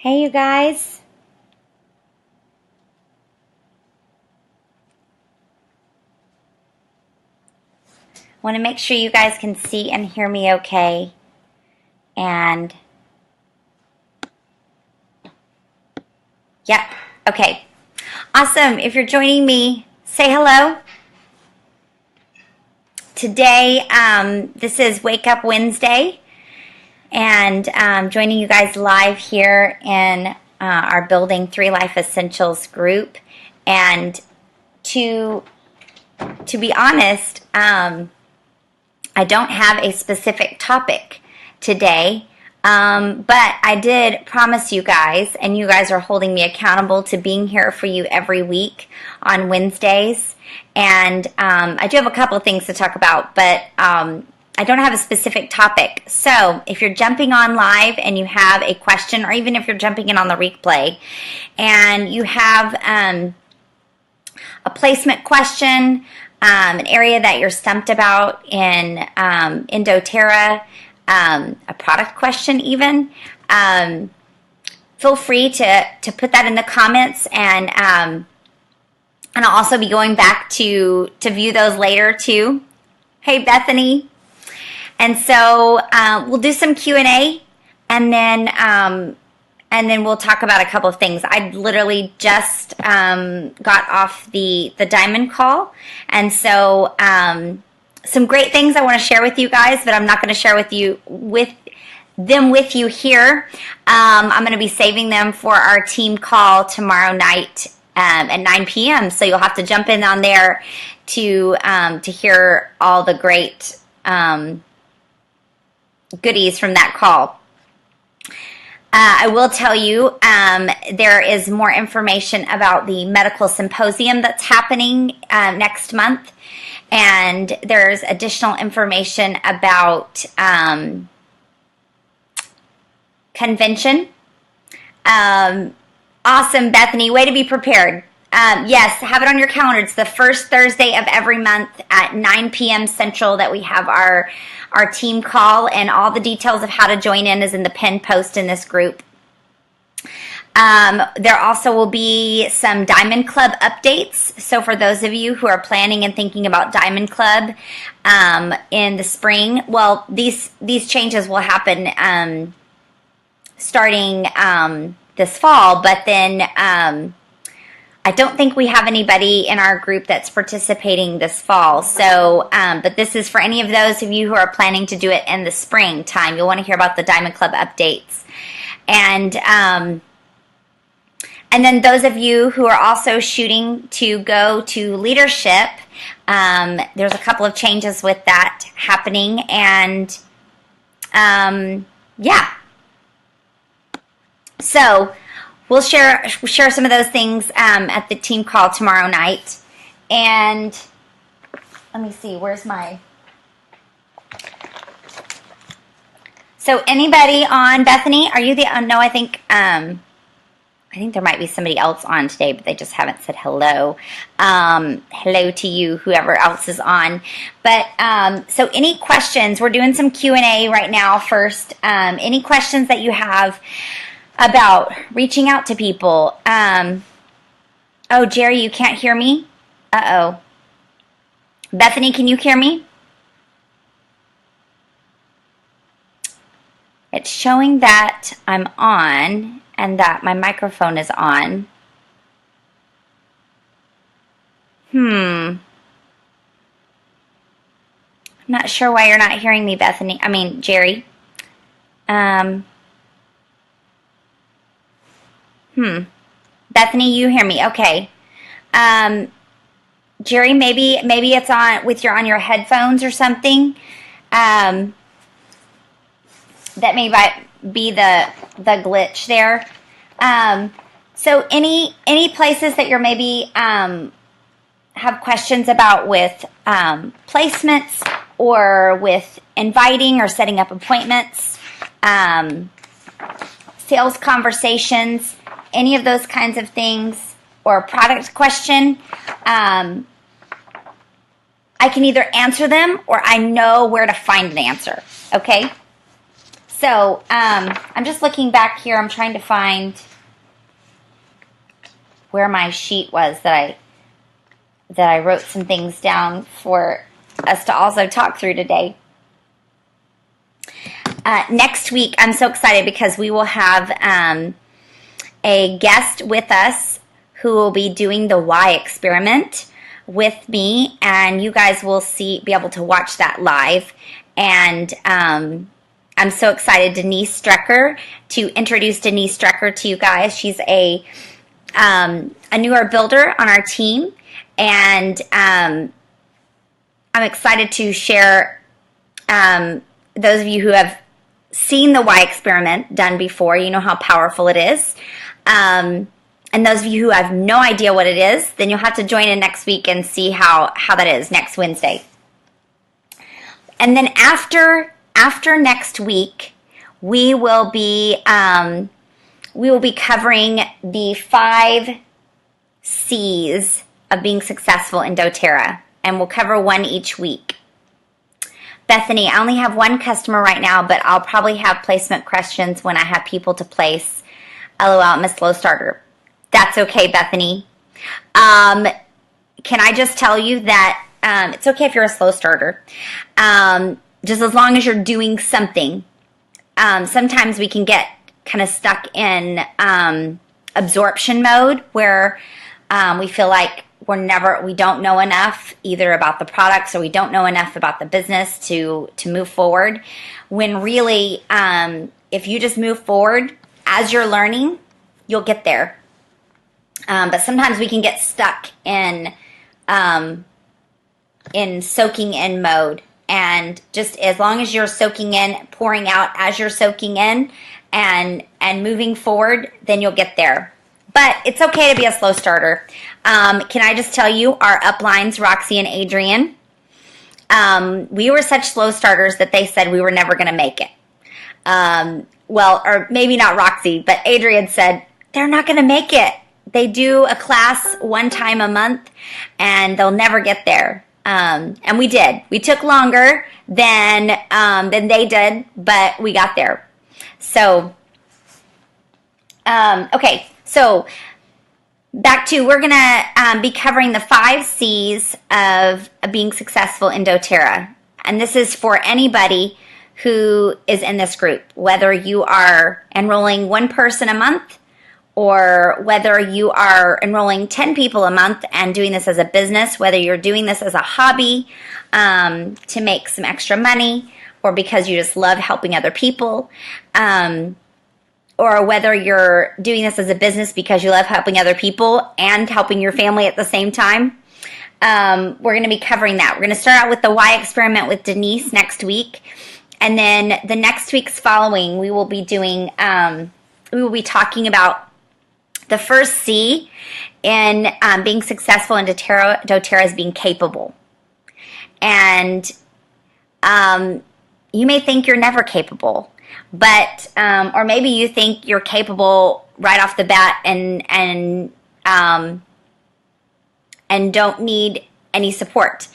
Hey, you guys. Want to make sure you guys can see and hear me okay. And, yep, okay. Awesome. If you're joining me, say hello. Today, this is Wake Up Wednesday. And joining you guys live here in our Building 3 Life Essentials group. And to be honest, I don't have a specific topic today, but I did promise you guys, and you guys are holding me accountable to being here for you every week on Wednesdays. And I do have a couple of things to talk about, but I don't have a specific topic. So if you're jumping on live and you have a question, or even if you're jumping in on the replay and you have a placement question, an area that you're stumped about in doTERRA, a product question even, feel free to put that in the comments, and I'll also be going back to view those later too. Hey, Bethany. And so we'll do some Q&A, and then we'll talk about a couple of things. I literally just got off the diamond call, and so some great things I want to share with you guys, but I'm not going to share with you here. I'm going to be saving them for our team call tomorrow night at 9 p.m. So you'll have to jump in on there to hear all the great goodies from that call. I will tell you there is more information about the medical symposium that's happening next month, and there's additional information about convention. Awesome, Bethany. Way to be prepared. Yes, have it on your calendar. It's the first Thursday of every month at 9 p.m. Central that we have our team call, and all the details of how to join in is in the pinned post in this group. There also will be some Diamond Club updates. So for those of you who are planning and thinking about Diamond Club in the spring, well, these changes will happen starting this fall, but then I don't think we have anybody in our group that's participating this fall. So, but this is for any of those of you who are planning to do it in the springtime. You'll want to hear about the Diamond Club updates. And then those of you who are also shooting to go to leadership, there's a couple of changes with that happening. And yeah. So we'll share some of those things at the team call tomorrow night. And let me see, where's my... So anybody on, Bethany, are you the... no, I think there might be somebody else on today, but they just haven't said hello. Hello to you, whoever else is on. But so any questions? We're doing some Q&A right now first. Any questions that you have about reaching out to people? Oh, Jerry, you can't hear me? Uh-oh. Bethany, can you hear me? It's showing that I'm on and that my microphone is on. I'm not sure why you're not hearing me, Bethany. I mean, Jerry. Bethany, you hear me? Okay. Jerry, maybe it's on your headphones or something. That may be the glitch there. So any places that you're maybe have questions about with placements, or with inviting or setting up appointments, sales conversations, any of those kinds of things, or a product question, I can either answer them or I know where to find an answer, okay? So I'm just looking back here. I'm trying to find where my sheet was that I wrote some things down for us to also talk through today. Next week, I'm so excited because we will have a guest with us who will be doing the why experiment with me, and you guys will be able to watch that live. And I'm so excited to introduce Denise Strecker to you guys. She's a newer builder on our team, and I'm excited to share those of you who have seen the why experiment done before. You know how powerful it is. And those of you who have no idea what it is, then you'll have to join in next week and see how that is next Wednesday. And then after next week, we will be covering the 5 C's of being successful in doTERRA, and we'll cover one each week. Bethany, I only have one customer right now, but I'll probably have placement questions when I have people to place. LOL, I'm a slow starter. That's okay, Bethany. Can I just tell you that it's okay if you're a slow starter, just as long as you're doing something. Sometimes we can get kind of stuck in absorption mode where we feel like we don't know enough either about the products or we don't know enough about the business to move forward. When really, if you just move forward as you're learning, you'll get there. But sometimes we can get stuck in soaking in mode. And just as long as you're soaking in, pouring out as you're soaking in and moving forward, then you'll get there. But it's okay to be a slow starter. Can I just tell you, our uplines, Roxy and Adrian, we were such slow starters that they said we were never going to make it. Well, or maybe not Roxy, but Adrian said they're not going to make it. They do a class one time a month, and they'll never get there. And we did. We took longer than they did, but we got there. So, okay. So back to, we're going to be covering the 5 C's of being successful in doTERRA. And this is for anybody who is in this group, whether you are enrolling one person a month or whether you are enrolling 10 people a month and doing this as a business, whether you're doing this as a hobby to make some extra money or because you just love helping other people, or whether you're doing this as a business because you love helping other people and helping your family at the same time. We're going to be covering that. We're going to start out with the why experiment with Denise next week. And then the next week's following, we will be talking about the first C in being successful in doTERRA is being capable. And you may think you're never capable, but or maybe you think you're capable right off the bat and don't need any support.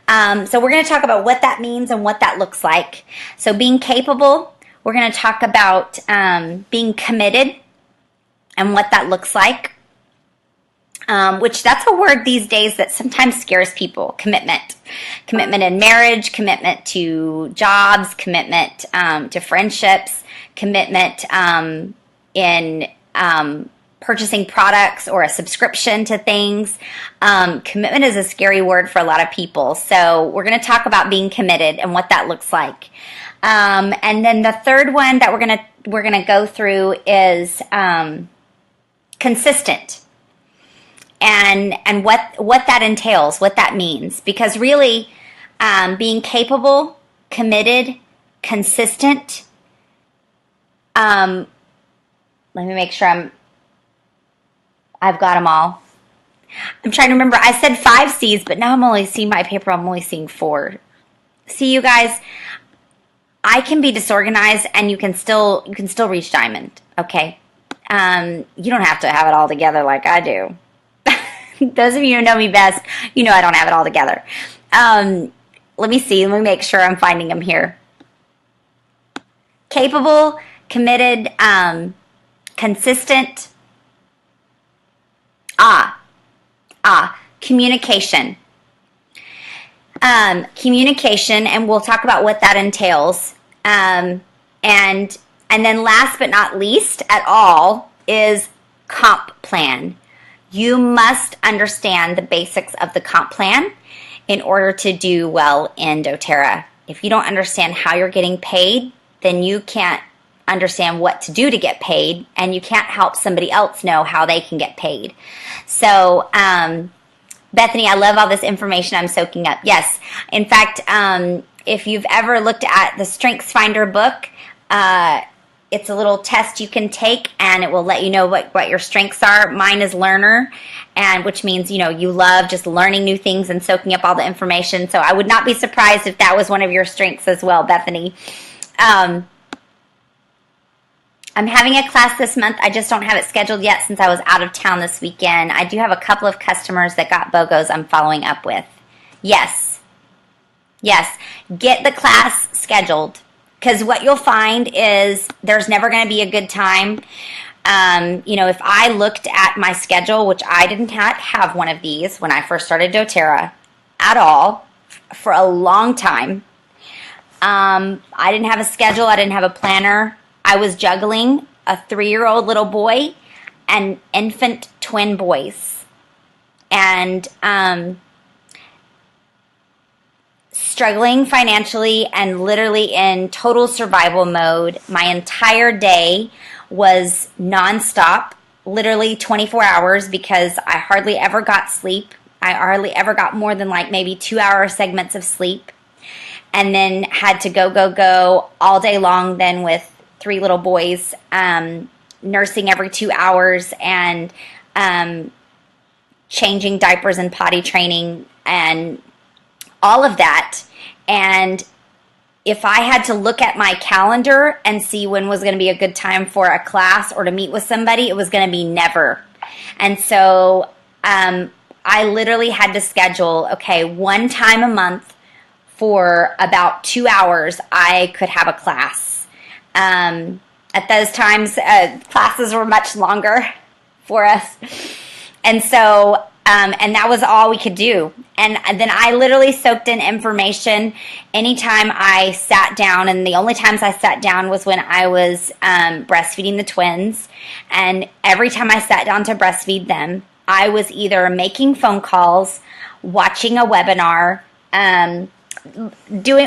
So we're going to talk about what that means and what that looks like. So being capable, we're going to talk about being committed and what that looks like, which that's a word these days that sometimes scares people. Commitment in marriage, commitment to jobs, commitment to friendships, commitment in purchasing products or a subscription to things. Commitment is a scary word for a lot of people. So we're going to talk about being committed and what that looks like. And then the third one that we're gonna go through is consistent, and what that entails, what that means. Because really, being capable, committed, consistent. Let me make sure I've got them all. I'm trying to remember. I said 5 C's, but now I'm only seeing my paper. I'm only seeing 4. See, you guys, I can be disorganized, and you can still reach diamond. Okay, you don't have to have it all together like I do. Those of you who know me best, you know I don't have it all together. Let me see. Let me make sure I'm finding them here. Capable, committed, consistent. Communication. Communication, and we'll talk about what that entails. And then last but not least at all is comp plan. You must understand the basics of the comp plan in order to do well in doTERRA. If you don't understand how you're getting paid, then you can't understand what to do to get paid, and you can't help somebody else know how they can get paid. So, Bethany, I love all this information I'm soaking up. Yes. In fact, if you've ever looked at the Strengths Finder book, it's a little test you can take, and it will let you know what your strengths are. Mine is learner, and which means, you love just learning new things and soaking up all the information. So I would not be surprised if that was one of your strengths as well, Bethany. I'm having a class this month. I just don't have it scheduled yet since I was out of town this weekend. I do have a couple of customers that got BOGOs I'm following up with. Yes. Get the class scheduled, because what you'll find is there's never going to be a good time. If I looked at my schedule, which I didn't have one of these when I first started doTERRA at all for a long time. I didn't have a schedule. I didn't have a planner. I was juggling a 3-year-old little boy and infant twin boys, and struggling financially and literally in total survival mode. My entire day was nonstop, literally 24 hours, because I hardly ever got sleep. I hardly ever got more than maybe 2-hour segments of sleep, and then had to go all day long then with 3 little boys, nursing every 2 hours, and changing diapers and potty training and all of that. And if I had to look at my calendar and see when was going to be a good time for a class or to meet with somebody, it was going to be never. And so I literally had to schedule, one time a month for about 2 hours, I could have a class. At those times, classes were much longer for us. And so, and that was all we could do. And then I literally soaked in information anytime I sat down. And the only times I sat down was when I was breastfeeding the twins. And every time I sat down to breastfeed them, I was either making phone calls, watching a webinar,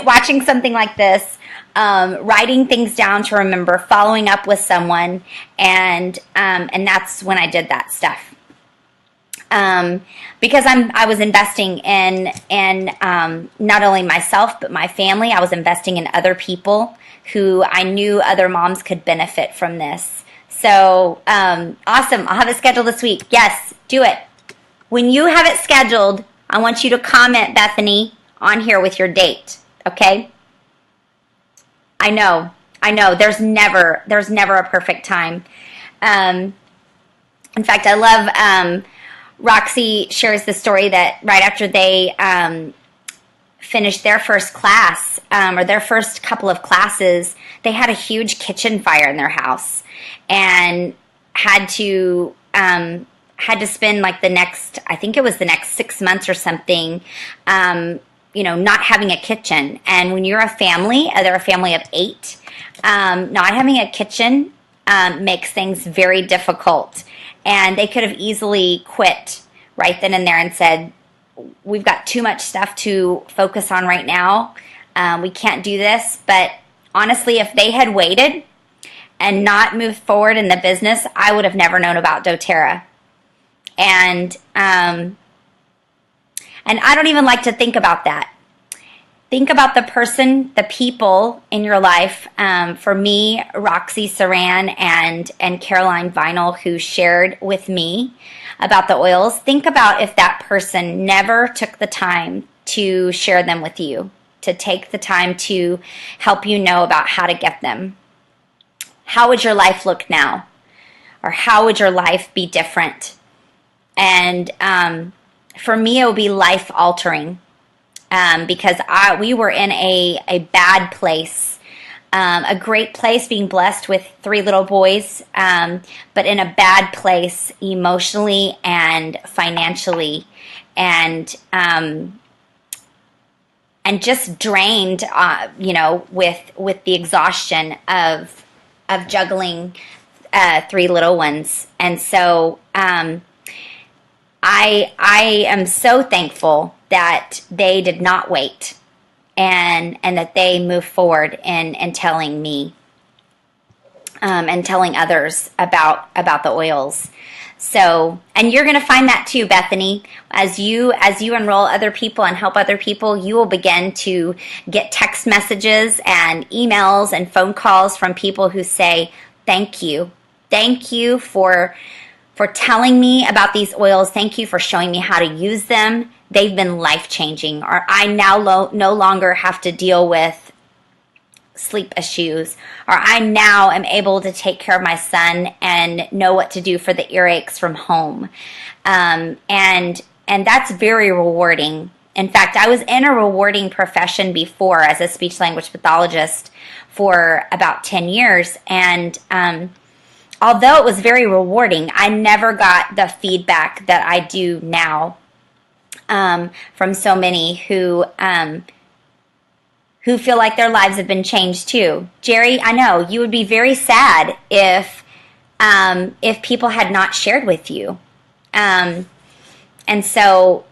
watching something like this, writing things down to remember, following up with someone, and that's when I did that stuff. Because I was investing in not only myself but my family. I was investing in other people who I knew other moms could benefit from this. So awesome! I'll have it scheduled this week. Yes, do it. When you have it scheduled, I want you to comment, Bethany, on here with your date. Okay? I know. There's never a perfect time. In fact, I love Roxy shares the story that right after they finished their first class, or their first couple of classes, they had a huge kitchen fire in their house and had to spend the next 6 months or something, not having a kitchen. And when you're a family, they're a family of 8, not having a kitchen makes things very difficult. And they could have easily quit right then and there and said, we've got too much stuff to focus on right now. We can't do this. But honestly, if they had waited and not moved forward in the business, I would have never known about doTERRA. And I don't even like to think about that. Think about the person, the people in your life. For me, Roxy Saran and Caroline Vinyl, who shared with me about the oils. Think about if that person never took the time to share them with you, to take the time to help you know about how to get them. How would your life look now? Or how would your life be different? And for me, it would be life altering. Because we were in a bad place a great place, being blessed with 3 little boys, but in a bad place emotionally and financially, and just drained, with the exhaustion of juggling 3 little ones. And so I am so thankful that they did not wait, and that they moved forward in telling me and telling others about the oils. So, and you're going to find that too, Bethany, as you enroll other people and help other people, you will begin to get text messages and emails and phone calls from people who say, thank you for telling me about these oils. Thank you for showing me how to use them. They've been life-changing. Or I now no longer have to deal with sleep issues. Or I now am able to take care of my son and know what to do for the earaches from home. And that's very rewarding. In fact, I was in a rewarding profession before as a speech-language pathologist for about 10 years. And although it was very rewarding, I never got the feedback that I do now from so many who feel like their lives have been changed too. Jerry, I know you would be very sad if people had not shared with you. And so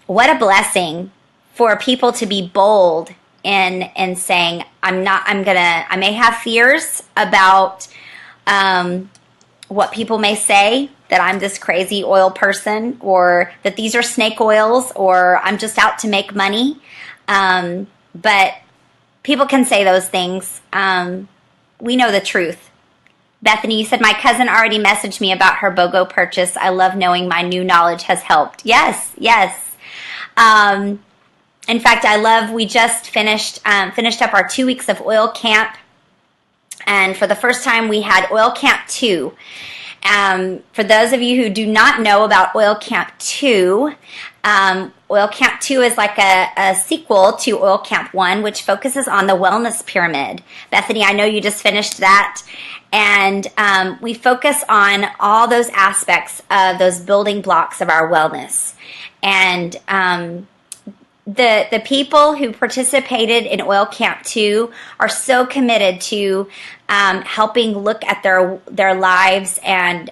what a blessing for people to be bold in saying, I may have fears about what people may say, that I'm this crazy oil person, or that these are snake oils, or I'm just out to make money. But people can say those things. We know the truth. Bethany, you said, my cousin already messaged me about her BOGO purchase. I love knowing my new knowledge has helped. Yes. In fact, we just finished up our 2 weeks of oil camp. And for the first time, we had Oil Camp 2. For those of you who do not know about Oil Camp 2, Oil Camp 2 is like a sequel to Oil Camp 1, which focuses on the wellness pyramid. Bethany, I know you just finished that. And we focus on all those aspects of those building blocks of our wellness. And the people who participated in Oil Camp 2 are so committed to helping look at their lives and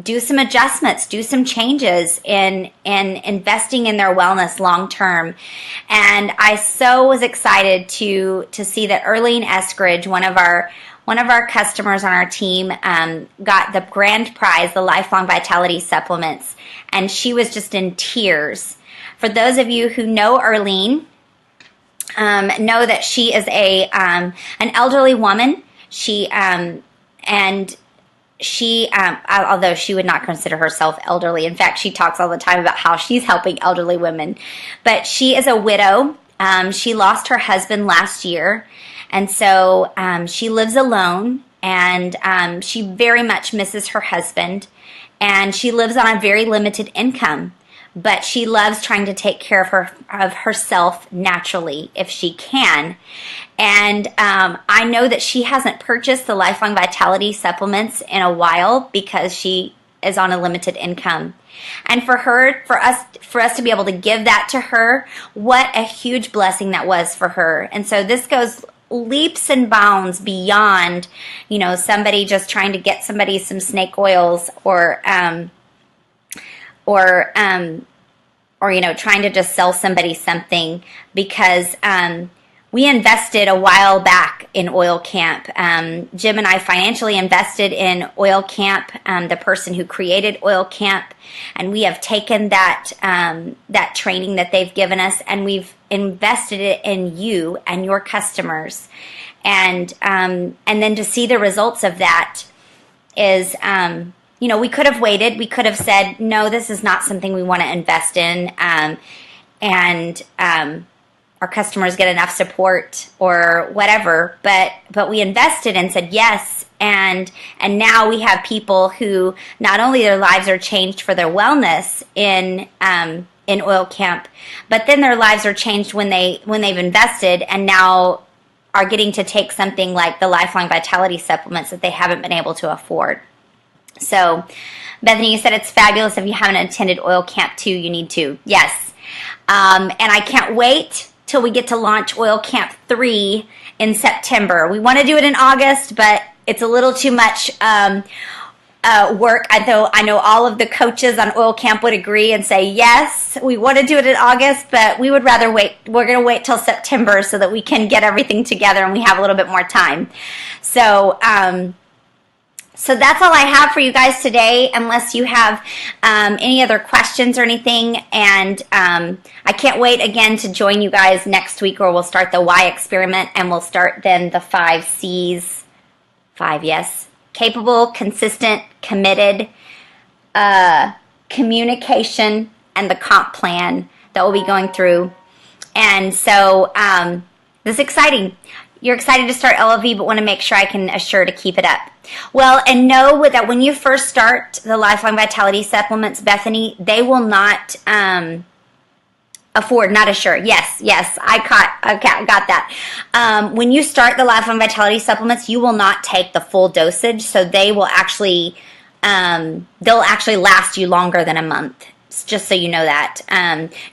do some adjustments, do some changes in investing in their wellness long term. And I so was excited to see that Earlene Eskridge, one of our customers on our team, got the grand prize, the Lifelong Vitality Supplements, and she was just in tears. For those of you who know Earlene, know that she is an elderly woman. Although she would not consider herself elderly. In fact, she talks all the time about how she's helping elderly women. But she is a widow. She lost her husband last year. And so she lives alone. And she very much misses her husband. And she lives on a very limited income. But she loves trying to take care of herself naturally if she can. And I know that she hasn't purchased the Lifelong Vitality supplements in a while because she is on a limited income. And for us to be able to give that to her, what a huge blessing that was for her. And so this goes leaps and bounds beyond, somebody just trying to get somebody some snake oils or trying to just sell somebody something, because we invested a while back in Oil Camp. Jim and I financially invested in Oil Camp, the person who created Oil Camp, and we have taken that training that they've given us, and we've invested it in you and your customers, and then to see the results of that is. We could have waited. We could have said, no, this is not something we want to invest in, and our customers get enough support or whatever. But we invested and said yes, and now we have people who not only their lives are changed for their wellness in Oil Camp, but then their lives are changed when they've invested, and now are getting to take something like the Lifeline Vitality supplements that they haven't been able to afford. So, Bethany, you said it's fabulous. If you haven't attended Oil Camp 2, you need to. Yes. And I can't wait till we get to launch Oil Camp 3 in September. We want to do it in August, but it's a little too much work. I know all of the coaches on Oil Camp would agree and say, yes, we want to do it in August, but we would rather wait. We're going to wait till September so that we can get everything together and we have a little bit more time. So, so that's all I have for you guys today, unless you have any other questions or anything. And I can't wait again to join you guys next week, where we'll start the Y experiment, and we'll start then the 5 C's. 5, yes. Capable, consistent, committed, communication, and the comp plan that we'll be going through. And so this is exciting. You're excited to start LLV, but want to make sure I can assure to keep it up. Well, and know that when you first start the Lifeline Vitality supplements, Bethany, they will not afford, not assure. Yes, I got that. When you start the Lifeline Vitality supplements, you will not take the full dosage, so they will actually, they'll actually last you longer than a month. Just so you know that.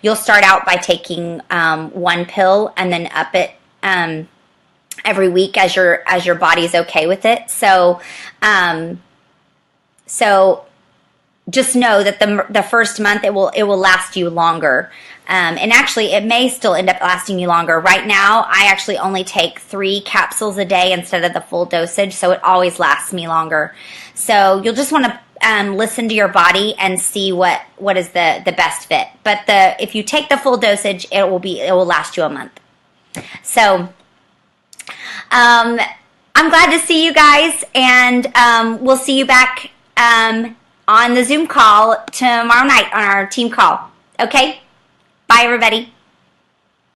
You'll start out by taking 1 pill and then up it every week as your body's okay with it. So, so just know that the first month it will last you longer. And actually, it may still end up lasting you longer. Right now, I actually only take 3 capsules a day instead of the full dosage, so it always lasts me longer. So you'll just want to listen to your body and see what is the best fit. But if you take the full dosage, it will last you a month. So I'm glad to see you guys, and we'll see you back on the Zoom call tomorrow night on our team call. Okay? Bye, everybody.